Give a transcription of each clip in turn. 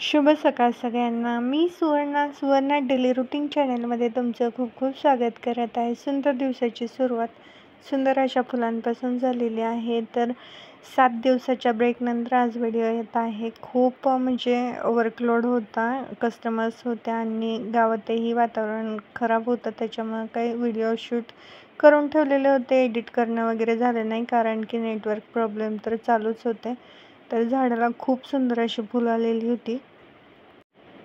शुभ सकाळ सगळ्यांना. मी सुवर्णा डेली रुटीन चॅनलमध्ये तुमचं खूप खूप स्वागत करत आहे. सुंदर दिवसाची सुरुवात सुंदर अशा फुलांपासून झालेली आहे. तर 7 दिवसाच्या ब्रेकनंतर आज व्हिडिओ येत आहे. खूप वर्कलोड होता, कस्टमर्स होत्या आणि गावातही वातावरण खराब होतं. त्याच्यामुळे काही व्हिडिओ शूट करून ठेवलेले होते. एडिट करणं वगैरे झालं नाही, कारण की नेटवर्क प्रॉब्लेम तर चालूच होते. तर झाडाला खूप सुंदर अशी फुलं आलेली होती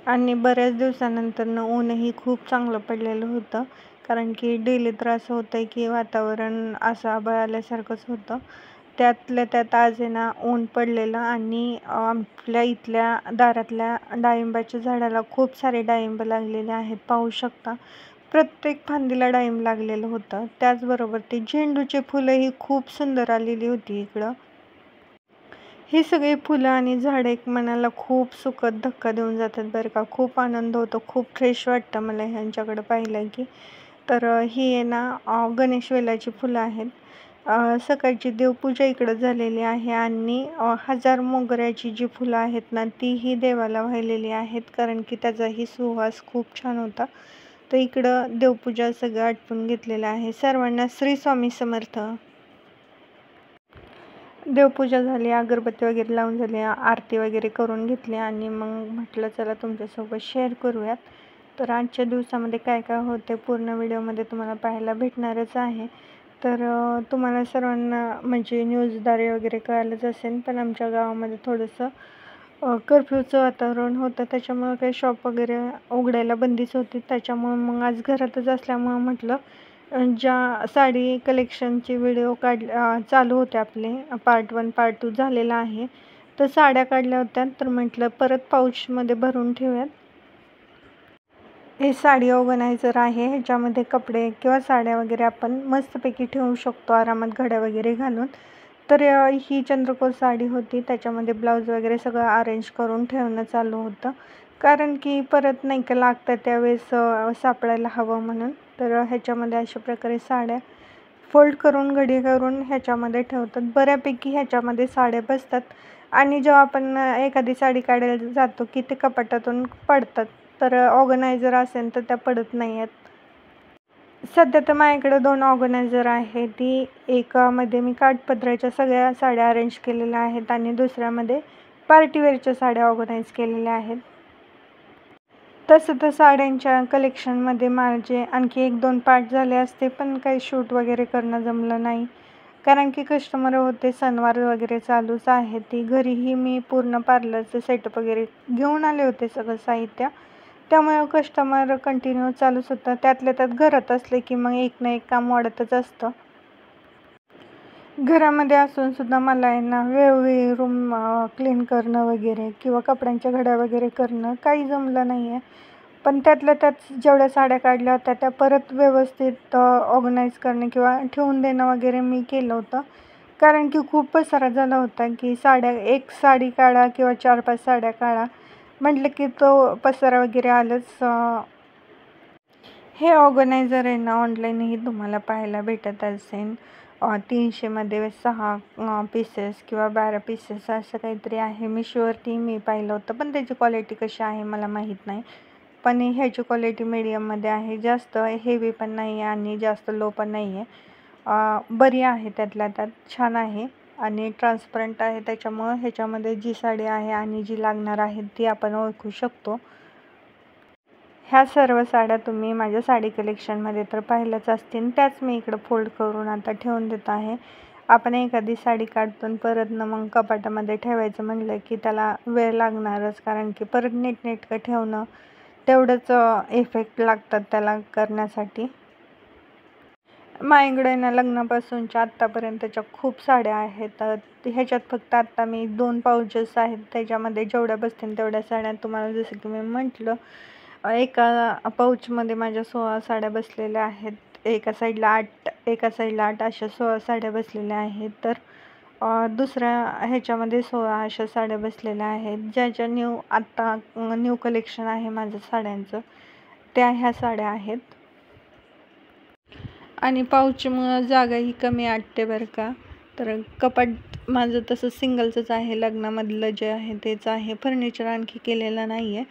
आणि बऱ्याच दिवसानंतर ऊनही खूप चांगलं पडलेलं होतं, कारण की डेली तर असं होतं की वातावरण असं आभाळ आल्यासारखंच होतं. त्यातल्या त्यात आज ऊन पडलेलं आणि आपल्या इथल्या दारातल्या डाळिंबाच्या झाडाला खूप सारे डाळिंब लागलेले आहेत. पाहू शकता, प्रत्येक फांदीला डाळिंब लागलेलं होतं. त्याचबरोबर ते झेंडूचे फुलंही खूप सुंदर आलेली होती इकडं. ही सगळी फुलं आणि झाडं एक मनाला खूप सुखद धक्का देऊन जातात बरं का. खूप आनंद होतो, खूप फ्रेश वाटतं मला ह्यांच्याकडं पाहिलं की. तर ही गणेश वेलाची फुलं आहेत. सकाळची देवपूजा इकडं झालेली आहे आणि हजार मोगऱ्याची जी फुलं आहेत ना, तीही देवाला वाहिलेली आहेत, कारण की त्याचाही सुवास खूप छान होता. तर इकडं देवपूजा सगळं आटपून घेतलेलं आहे. सर्वांना श्री स्वामी समर्थ. देवपूजा झाली, अगरबत्ती वगैरे लावून झाली, आरती वगैरे करून घेतली आणि मग म्हटलं चला तुमच्यासोबत शेअर करूयात. तर आजच्या दिवसामध्ये काय काय होते पूर्ण व्हिडिओमध्ये तुम्हाला पाहायला भेटणारच आहे. तर तुम्हाला सर्वांना न्यूजद्वारे वगैरे कळालंच असेल, पण आमच्या गावामध्ये थोडंसं कर्फ्यूचं वातावरण होतं. त्याच्यामुळं काही शॉप वगैरे उघडायला बंदीच होती. त्याच्यामुळं मग आज घरातच असल्यामुळं म्हटलं ज्या साडी कलेक्शनचे व्हिडिओ चालू होते आपले, पार्ट 1 पार्ट 2 झालेला आहे. तर साड्या काढल्या होत्या, तर म्हटलं परत पाऊचमध्ये भरून ठेवूयात. हे साडी ऑर्गनायझर आहे. ह्याच्यामध्ये कपडे किंवा साड्या वगैरे आपण मस्तपैकी ठेवू शकतो आरामात घड्या वगैरे घालून. तर ही चंद्रकोर साडी होती, त्याच्यामध्ये ब्लाऊज वगैरे सगळं अरेंज करून ठेवणं चालू होतं, कारण की परत नाही का लागतं त्यावेळेस सापडायला हवं म्हणून. तर ह्याच्यामध्ये अशा प्रकारे साड्या फोल्ड करून घडी करून ह्याच्यामध्ये ठेवतात. बऱ्यापैकी ह्याच्यामध्ये साड्या बसतात आणि जेव्हा आपण एखादी साडी काढायला जातो की ते कपाटातून पडतात. तर ऑर्गनायझर असेल तर त्या पडत नाही आहेत. सध्या तर माझ्याकडे 2 ऑर्गनायझर आहे. ती एकामध्ये मी काठपदराच्या सगळ्या साड्या अरेंज केलेल्या आहेत आणि दुसऱ्यामध्ये पार्टीवेअरच्या साड्या ऑर्गनाईज केलेल्या आहेत. तसं तर साड्यांच्या कलेक्शनमध्ये माझे आणखी 1-2 पार्ट झाले असते, पण काही शूट वगैरे करणं जमलं नाही, कारण की कस्टमर होते. सणवार वगैरे चालूच आहे. ती घरीही मी पूर्ण पार्लरचं सेटअप वगैरे घेऊन आले होते, सगळं साहित्य. त्यामुळे कस्टमर कंटिन्यू चालूच होतं. त्यातल्या त्यात घरात असले की मग एक ना एक काम वाढतच असतं. घरामध्ये असून सुद्धा मला वेळोवेळी रूम क्लीन करणं वगैरे किंवा कपड्यांच्या घड्या वगैरे करणं काही जमलं नाही आहे. पण त्यातल्या त्यात जेवढ्या साड्या काढल्या होत्या त्या परत व्यवस्थित ऑर्गनाईज करणे किंवा ठेवून देणं वगैरे मी केलं होतं, कारण की खूप पसारा झाला होता की एक साडी काढा किंवा 4-5 साड्या काढा म्हटलं की तो पसारा वगैरे आलंच. हे ऑर्गनायझर ऑनलाईनही तुम्हाला पाहायला भेटत असेल. 300मध्ये 6 पीसेस किंवा 12 पीसेस असं काहीतरी आहे. मिशोवरती मी पाहिलं होतं, पण त्याची क्वालिटी कशी आहे मला माहीत नाही. पण ह्याची क्वालिटी मीडियममध्ये आहे. जास्त हेवी पण नाही आहे आणि जास्त लो पण नाही आहे. बरी आहे, त्यातल्या त्यात छान आहे आणि ट्रान्सपरंट आहे. त्याच्यामुळं ह्याच्यामध्ये जी साडी आहे आणि जी लागणार आहे ती आपण ओळखू शकतो. ह्या सर्व साड्या तुम्ही माझ्या साडी कलेक्शनमध्ये तर पाहिल्याच असतील. त्याच मी इकडं फोल्ड करून आता ठेवून देत आहे. आपण एखादी साडी काढतो आणि परत मग कपाटामध्ये ठेवायचं म्हणलं की त्याला वेळ लागणारच, कारण की परत नीटनेटकं ठेवणं तेवढंच इफेक्ट लागतात त्याला करण्यासाठी. माझ्याकडे लग्नापासूनच्या आत्तापर्यंतच्या खूप साड्या आहेत. ह्याच्यात फक्त आत्ता मी 2 पाऊचेस आहेत, त्याच्यामध्ये जेवढ्या बसतील तेवढ्या साड्या तुम्हाला जसं की मी म्हटलं. एका पाऊचमध्ये माझ्या 16 साड्या बसलेल्या आहेत. एका साईडला 8 अशा 16 साड्या बसलेल्या आहेत. तर दुसऱ्या ह्याच्यामध्ये 16 अशा साड्या बसलेल्या आहेत. ज्या न्यू कलेक्शन आहे माझं साड्यांचं, त्या ह्या साड्या आहेत. आणि पाऊचमुळं जागाही कमी आटते बरं का. तर कपाट माझं तसं सिंगलचंच आहे, लग्नामधलं जे आहे तेच आहे, फर्निचर आणखी केलेलं नाही आहे.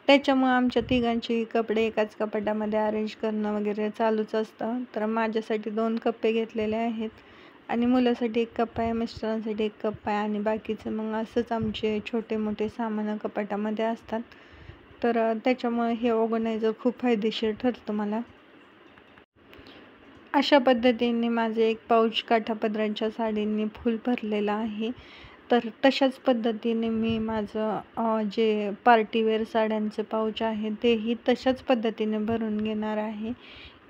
त्याच्यामुळं आमच्या तिघांचे कपडे एकाच कपाटामध्ये अरेंज करणं वगैरे चालूच असतं. तर माझ्यासाठी 2 कप्पे घेतलेले आहेत आणि मुलासाठी 1 कप्पा आहे, मिस्टरांसाठी 1 कप्पा आहे आणि बाकीचं मग असंच आमचे छोटे मोठे सामान कपाटामध्ये असतात. तर त्याच्यामुळे हे ऑर्गनायझर खूप फायदेशीर ठरतं मला. अशा पद्धतीने माझे एक पाऊच काठापदराच्या साडींनी फुल भरलेलं आहे. तर तशाच पद्धतीने मी माझं जे पार्टीवेअर साड्यांचं पाऊच आहे तेही तशाच पद्धतीने भरून घेणार आहे.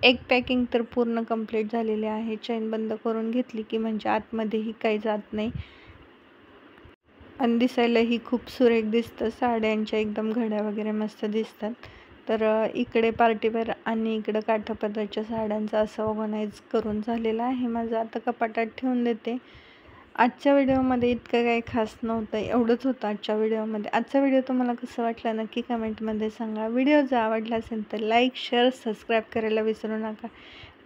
एक पॅकिंग तर पूर्ण कंप्लीट झालेली आहे. चैन बंद करून घेतली की म्हणजे आतमध्येही काही जात नाही आणि दिसायलाही खूप सुरेख दिसतं. साड्यांच्या एकदम घड्या वगैरे मस्त दिसतात. तर इकडे पार्टीवेअर आणि इकडं काठापदराच्या साड्यांचं असं ऑर्गनाईज करून झालेलं आहे माझं. आता कपाटात ठेवून देते. आजच्या व्हिडिओमध्ये इतकं काही खास नव्हतं, एवढंच होतं आजच्या व्हिडिओमध्ये. आजचा व्हिडिओ तुम्हाला कसं वाटलं नक्की कमेंटमध्ये सांगा. व्हिडिओ जर आवडला असेल तर लाईक, शेअर, सबस्क्राईब करायला विसरू नका.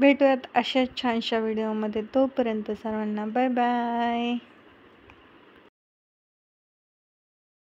भेटूयात अशाच छानशा व्हिडिओमध्ये. तोपर्यंत सर्वांना बाय बाय.